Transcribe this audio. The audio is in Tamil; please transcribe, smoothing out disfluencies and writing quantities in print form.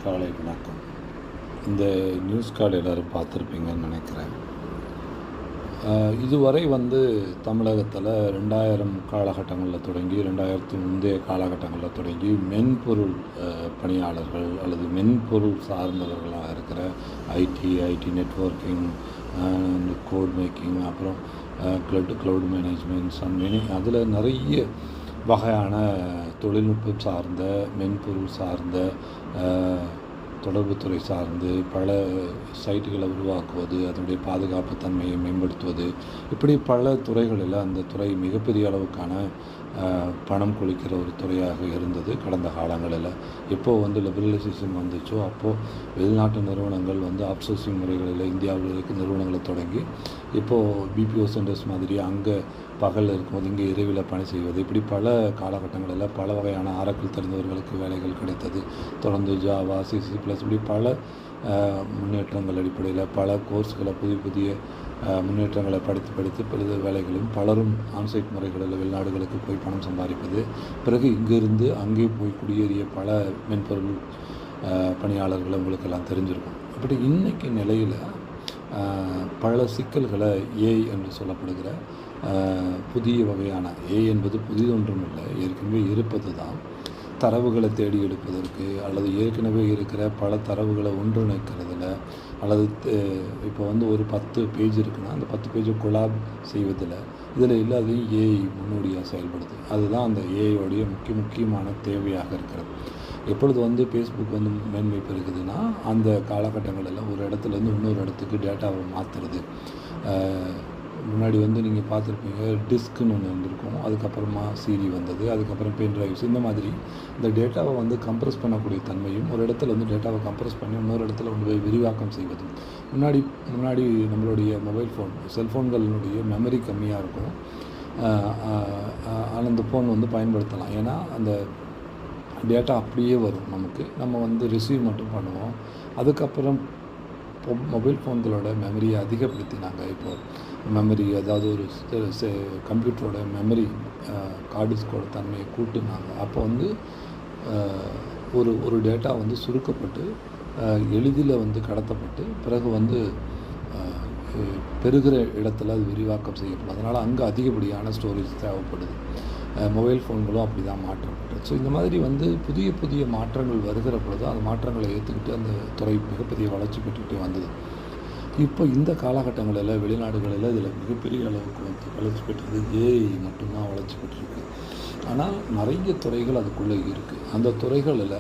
காலை வணக்கம். இந்த நியூஸ் கார்டு எல்லோரும் பார்த்துருப்பீங்கன்னு நினைக்கிறேன். இதுவரை தமிழகத்தில் 2000 காலகட்டங்களில் தொடங்கி 2000 முந்தைய காலகட்டங்களில் தொடங்கி மென்பொருள் பணியாளர்கள் அல்லது மென்பொருள் சார்ந்தவர்களாக இருக்கிற ஐடி நெட்வொர்க்கிங், கோட் மேக்கிங், அப்புறம் க்ளவுட் மேனேஜ்மெண்ட்ஸ் அதில் நிறைய வகையான தொழில்நுட்பம் சார்ந்த, மென்பொருள் சார்ந்த, தொடர்புத்துறை சார்ந்து பல சைட்டுகளை உருவாக்குவது, அதனுடைய பாதுகாப்பு தன்மையை மேம்படுத்துவது, இப்படி பல துறைகளில் அந்த துறை மிகப்பெரிய அளவுக்கான பணம் கொளிக்கிற ஒரு துறையாக இருந்தது கடந்த காலங்களில். எப்போது லிபரலைசேஷன் வந்துச்சோ அப்போது வெளிநாட்டு நிறுவனங்கள் அவுட்சோர்சிங் முறைகளில் இந்தியாவில் இருக்க நிறுவனங்களை தொடங்கி இப்போது பிபிஓ சென்டர்ஸ் மாதிரி அங்கே பகலில் இருக்கும்போது இங்கே இரவில் பணி செய்வது, இப்படி பல காலகட்டங்களில் பல வகையான ஆராய்ச்சி தெரிந்தவர்களுக்கு வேலைகள் கிடைத்தது. தொடர்ந்து ஜாவா, சிசி ப்ளஸ் இப்படி பல முன்னேற்றங்கள் அடிப்படையில் பல கோர்ஸ்களை புதிய முன்னேற்றங்களை படித்து பெரிய வேலைகளையும் பலரும் ஆன்சைட் முறைகளில் வெளிநாடுகளுக்கு போய் பணம் சம்பாதிப்பது, பிறகு இங்கிருந்து அங்கே போய் குடியேறிய பல மென்பொருள் பணியாளர்களை உங்களுக்கெல்லாம் தெரிஞ்சிருக்கும். அப்படி இன்றைக்கி நிலையில் பல சிக்கல்களை ஏஐ என்று சொல்லப்படுகிற புதிய வகையான ஏஐ என்பது புதிதொன்றும் இல்லை, ஏற்கனவே இருப்பது தான். தரவுகளை தேடி எடுப்பதற்கு அல்லது ஏற்கனவே இருக்கிற பல தரவுகளை ஒன்றிணைக்கிறதுல அல்லது இப்போ ஒரு 10 பேஜ் இருக்குன்னா அந்த 10 பேஜை கொலாப் செய்வதில் இதில் எல்லாத்தையும் ஏஐ முன்னோடியாக செயல்படுது. அதுதான் அந்த ஏஐயோடைய முக்கியமான தேவையாக இருக்கிறது. எப்பொழுது ஃபேஸ்புக் மேன்மை பெறுகுதுன்னா அந்த காலகட்டங்களில் ஒரு இடத்துலேருந்து இன்னொரு இடத்துக்கு டேட்டாவை மாற்றுறது. முன்னாடி நீங்கள் பார்த்துருப்பீங்க, டிஸ்க்குன்னு ஒன்று வந்திருக்கும், அதுக்கப்புறமா சிடி வந்தது, அதுக்கப்புறம் பென் ட்ரைவ்ஸ். இந்த மாதிரி இந்த டேட்டாவை கம்ப்ரஸ் பண்ணக்கூடிய தன்மையும், ஒரு இடத்துல டேட்டாவை கம்ப்ரஸ் பண்ணி இன்னொரு இடத்துல போய் விரிவாக்கம் செய்வதும். முன்னாடி நம்மளுடைய மொபைல் ஃபோன், செல்ஃபோன்களினுடைய மெமரி கம்மியாக இருக்கும். ஆனால் அந்த ஃபோன் பயன்படுத்தலாம். ஏன்னா அந்த டேட்டா அப்படியே வரும் நமக்கு, நம்ம ரிசீவ் மட்டும் பண்ணுவோம். அதுக்கப்புறம் மொபைல் ஃபோன்களோட மெமரியை அதிகப்படுத்தினாங்க. இப்போது மெமரி, அதாவது ஒரு கம்ப்யூட்டரோட மெமரி ஹார்ட் டிஸ்கோட தன்மையை கூட்டுனாங்க. அப்போ ஒரு டேட்டா சுருக்கப்பட்டு எளிதில் கடத்தப்பட்டு பிறகு பெருகிற இடத்துல அது விரிவாக்கம் செய்யப்படும். அதனால் அங்கே அதிகப்படியான ஸ்டோரேஜ் தேவைப்படுது. மொபைல் ஃபோன்களும் அப்படி தான் மாற்றப்பட்டது. ஸோ இந்த மாதிரி புதிய மாற்றங்கள் வருகிற பொழுது அந்த மாற்றங்களை ஏற்றுக்கிட்டு அந்த துறை மிகப்பெரிய வளர்ச்சி பெற்றுக்கிட்டே வந்தது. இப்போ இந்த காலகட்டங்களில் வெளிநாடுகளில் இதில் மிகப்பெரிய அளவுக்கு வளர்ச்சி பெற்றது ஏஐ மட்டும்தான் வளர்ச்சி பெற்றிருக்கு. ஆனால் நிறைய துறைகள் அதுக்குள்ளே இருக்குது. அந்த துறைகளில்